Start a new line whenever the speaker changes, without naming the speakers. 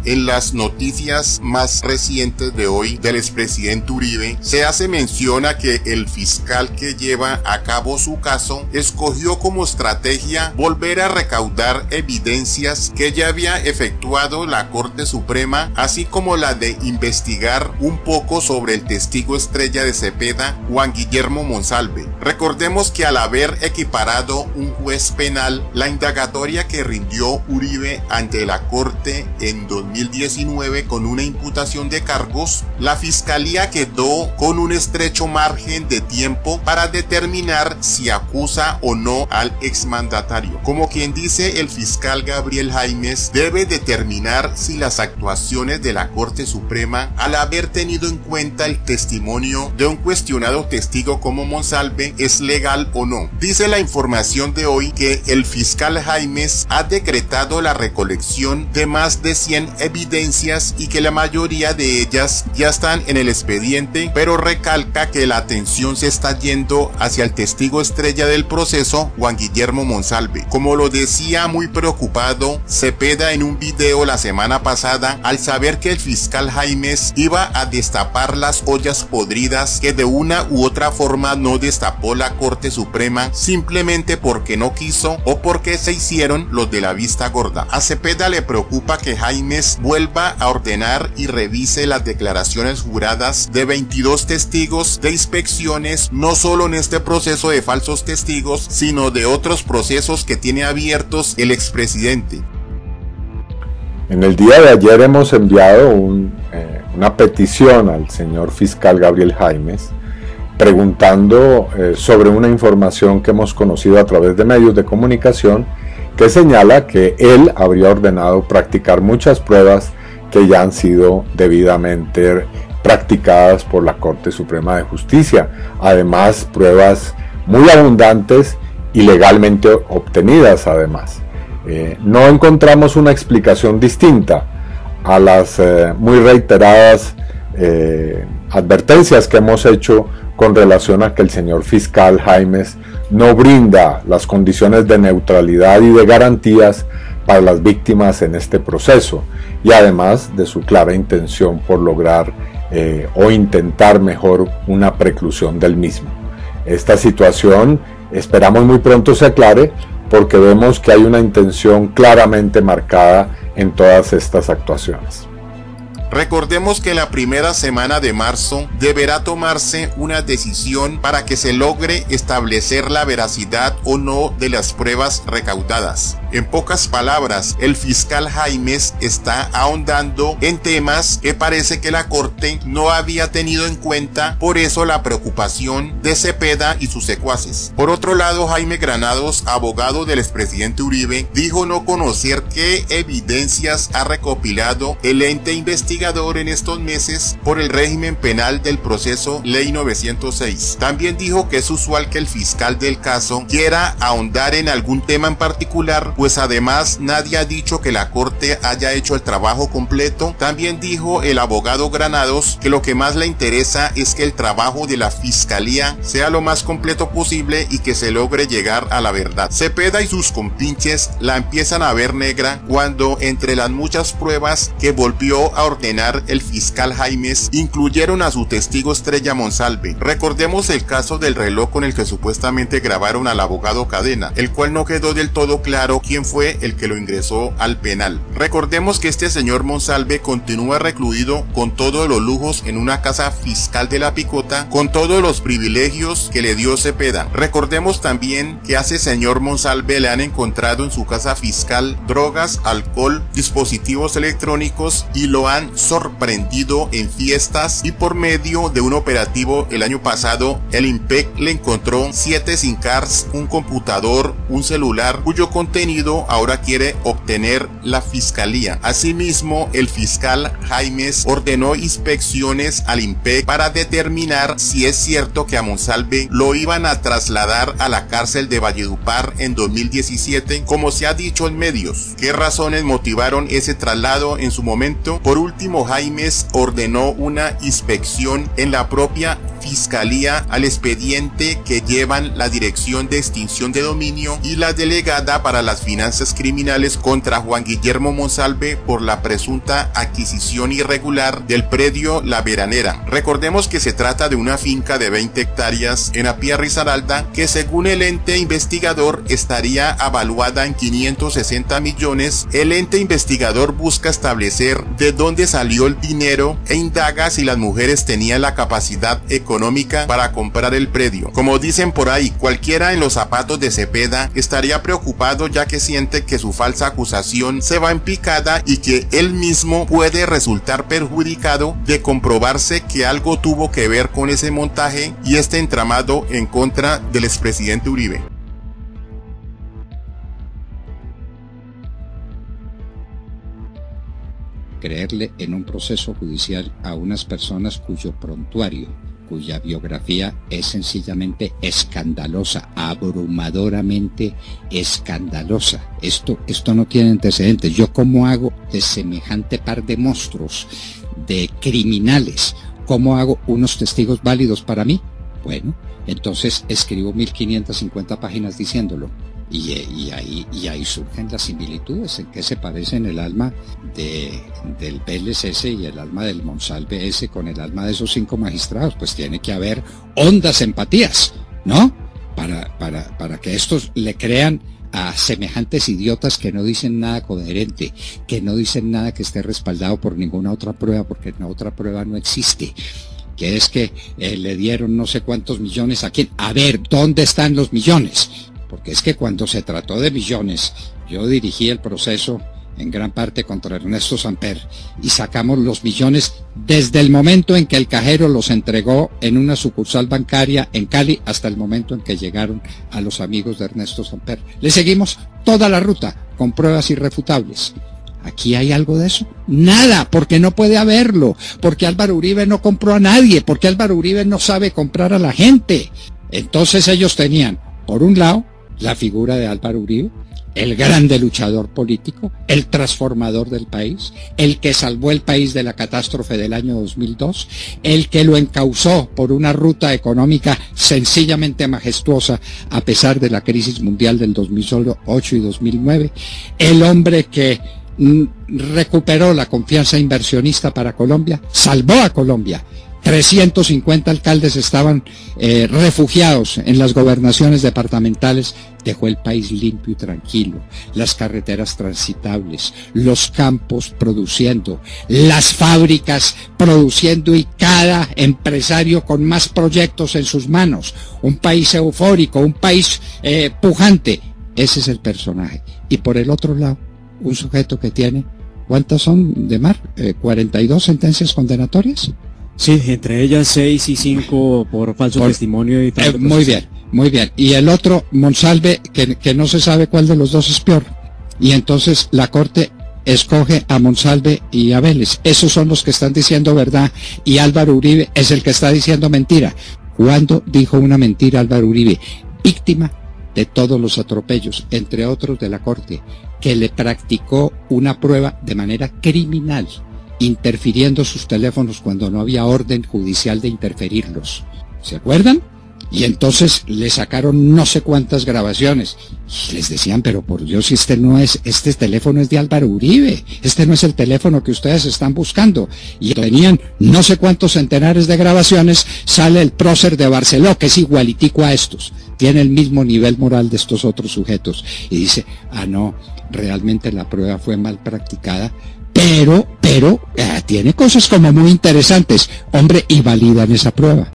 En las noticias más recientes de hoy del expresidente Uribe, se hace mención a que el fiscal que lleva a cabo su caso escogió como estrategia volver a recaudar evidencias que ya había efectuado la Corte Suprema, así como la de investigar un poco sobre el testigo estrella de Cepeda, Juan Guillermo Monsalve. Recordemos que al haber equiparado un juez penal la indagatoria que rindió Uribe ante la Corte en 2019 con una imputación de cargos, la Fiscalía quedó con un estrecho margen de tiempo para determinar si acusa o no al exmandatario. Como quien dice, el fiscal Gabriel Jaimes debe determinar si las actuaciones de la Corte Suprema, al haber tenido en cuenta el testimonio de un cuestionado testigo como Monsalve, es legal o no. Dice la información de hoy que el fiscal Jaimes ha decretado la recolección de más de 100 evidencias y que la mayoría de ellas ya están en el expediente, pero recalca que la atención se está yendo hacia el testigo estrella del proceso, Juan Guillermo Monsalve. Como lo decía muy preocupado Cepeda en un video la semana pasada, al saber que el fiscal Jaimes iba a destapar las ollas podridas que de una u otra forma no destapó la Corte Suprema, simplemente porque no quiso o porque se hicieron los de la vista gorda. A Cepeda le preocupa que Jaimes vuelva a ordenar y revise las declaraciones juradas de 22 testigos de inspecciones, no solo en este proceso de falsos testigos, sino de otros procesos que tiene abiertos el expresidente.
En el día de ayer hemos enviado una petición al señor fiscal Gabriel Jaimes preguntando sobre una información que hemos conocido a través de medios de comunicación que señala que él habría ordenado practicar muchas pruebas que ya han sido debidamente practicadas por la Corte Suprema de Justicia, además pruebas muy abundantes y legalmente obtenidas además. No encontramos una explicación distinta a las muy reiteradas advertencias que hemos hecho con relación a que el señor fiscal Jaimes no brinda las condiciones de neutralidad y de garantías para las víctimas en este proceso, y además de su clara intención por lograr o intentar mejor una preclusión del mismo. Esta situación esperamos muy pronto se aclare, porque vemos que hay una intención claramente marcada en todas estas actuaciones.
Recordemos que la primera semana de marzo deberá tomarse una decisión para que se logre establecer la veracidad o no de las pruebas recaudadas. En pocas palabras, el fiscal Jaimes está ahondando en temas que parece que la Corte no había tenido en cuenta, por eso la preocupación de Cepeda y sus secuaces. Por otro lado, Jaime Granados, abogado del expresidente Uribe, dijo no conocer qué evidencias ha recopilado el ente investigador en estos meses por el régimen penal del proceso Ley 906. También dijo que es usual que el fiscal del caso quiera ahondar en algún tema en particular, pues además nadie ha dicho que la Corte haya hecho el trabajo completo. También dijo el abogado Granados que lo que más le interesa es que el trabajo de la Fiscalía sea lo más completo posible y que se logre llegar a la verdad. Cepeda y sus compinches la empiezan a ver negra cuando entre las muchas pruebas que volvió a ordenar el fiscal Jaimes incluyeron a su testigo estrella Monsalve. Recordemos el caso del reloj con el que supuestamente grabaron al abogado Cadena, el cual no quedó del todo claro quién fue el que lo ingresó al penal. Recordemos que este señor Monsalve continúa recluido con todos los lujos en una casa fiscal de La Picota, con todos los privilegios que le dio Cepeda. Recordemos también que a ese señor Monsalve le han encontrado en su casa fiscal drogas, alcohol, dispositivos electrónicos y lo han sorprendido en fiestas, y por medio de un operativo el año pasado el IMPEC le encontró 7 SIM cards, un computador, un celular cuyo contenido ahora quiere obtener la Fiscalía. Asimismo, el fiscal Jaimes ordenó inspecciones al IMPEC para determinar si es cierto que a Monsalve lo iban a trasladar a la cárcel de Valledupar en 2017, como se ha dicho en medios. ¿Qué razones motivaron ese traslado en su momento? Por último, Jaimes ordenó una inspección en la propia Fiscalía al expediente que llevan la Dirección de Extinción de Dominio y la delegada para las finanzas criminales contra Juan Guillermo Monsalve por la presunta adquisición irregular del predio La Veranera. Recordemos que se trata de una finca de 20 hectáreas en Apia Risaralda que, según el ente investigador, estaría avaluada en 560 millones. El ente investigador busca establecer de dónde salió el dinero e indaga si las mujeres tenían la capacidad económica para comprar el predio. Como dicen por ahí, cualquiera en los zapatos de Cepeda estaría preocupado, ya que siente que su falsa acusación se va en picada y que él mismo puede resultar perjudicado de comprobarse que algo tuvo que ver con ese montaje y este entramado en contra del expresidente Uribe.
Creerle en un proceso judicial a unas personas cuyo prontuario, cuya biografía es sencillamente escandalosa, abrumadoramente escandalosa. Esto no tiene antecedentes. ¿Yo cómo hago de semejante par de monstruos, de criminales? ¿Cómo hago unos testigos válidos para mí? Bueno, entonces escribo 1550 páginas diciéndolo. Y ahí surgen las similitudes en que se parecen el alma del Vélez S y el alma del Monsalve S con el alma de esos 5 magistrados. Pues tiene que haber hondas empatías, ¿no? Para que estos le crean a semejantes idiotas que no dicen nada coherente, que no dicen nada que esté respaldado por ninguna otra prueba, porque la otra prueba no existe. Que es que le dieron no sé cuántos millones a quién. A ver, ¿dónde están los millones? Porque es que cuando se trató de millones, yo dirigí el proceso en gran parte contra Ernesto Samper y sacamos los millones desde el momento en que el cajero los entregó en una sucursal bancaria en Cali hasta el momento en que llegaron a los amigos de Ernesto Samper. Le seguimos toda la ruta con pruebas irrefutables. ¿Aquí hay algo de eso? Nada, porque no puede haberlo, porque Álvaro Uribe no compró a nadie, porque Álvaro Uribe no sabe comprar a la gente. Entonces ellos tenían, por un lado, la figura de Álvaro Uribe, el grande luchador político, el transformador del país, el que salvó el país de la catástrofe del año 2002, el que lo encauzó por una ruta económica sencillamente majestuosa a pesar de la crisis mundial del 2008 y 2009, el hombre que recuperó la confianza inversionista para Colombia, salvó a Colombia. 350 alcaldes estaban refugiados en las gobernaciones departamentales, dejó el país limpio y tranquilo, las carreteras transitables, los campos produciendo, las fábricas produciendo y cada empresario con más proyectos en sus manos, un país eufórico, un país pujante. Ese es el personaje. Y por el otro lado, un sujeto que tiene, ¿cuántas son de Mar? ¿42 sentencias condenatorias?
Sí, entre ellas 6 y 5 por falso testimonio y tal.
Muy bien, muy bien. Y el otro, Monsalve, que no se sabe cuál de los dos es peor. Y entonces la Corte escoge a Monsalve y a Vélez. Esos son los que están diciendo verdad y Álvaro Uribe es el que está diciendo mentira. ¿Cuándo dijo una mentira Álvaro Uribe? Víctima de todos los atropellos, entre otros de la Corte, que le practicó una prueba de manera criminal, interfiriendo sus teléfonos cuando no había orden judicial de interferirlos. ¿Se acuerdan? Y entonces le sacaron no sé cuántas grabaciones. Y les decían, pero por Dios, si este teléfono es de Álvaro Uribe, este no es el teléfono que ustedes están buscando. Y tenían no sé cuántos centenares de grabaciones. Sale el prócer de Barceló, que es igualitico a estos. Tiene el mismo nivel moral de estos otros sujetos. Y dice, no, realmente la prueba fue mal practicada. Pero tiene cosas como muy interesantes, hombre, y validan esa prueba.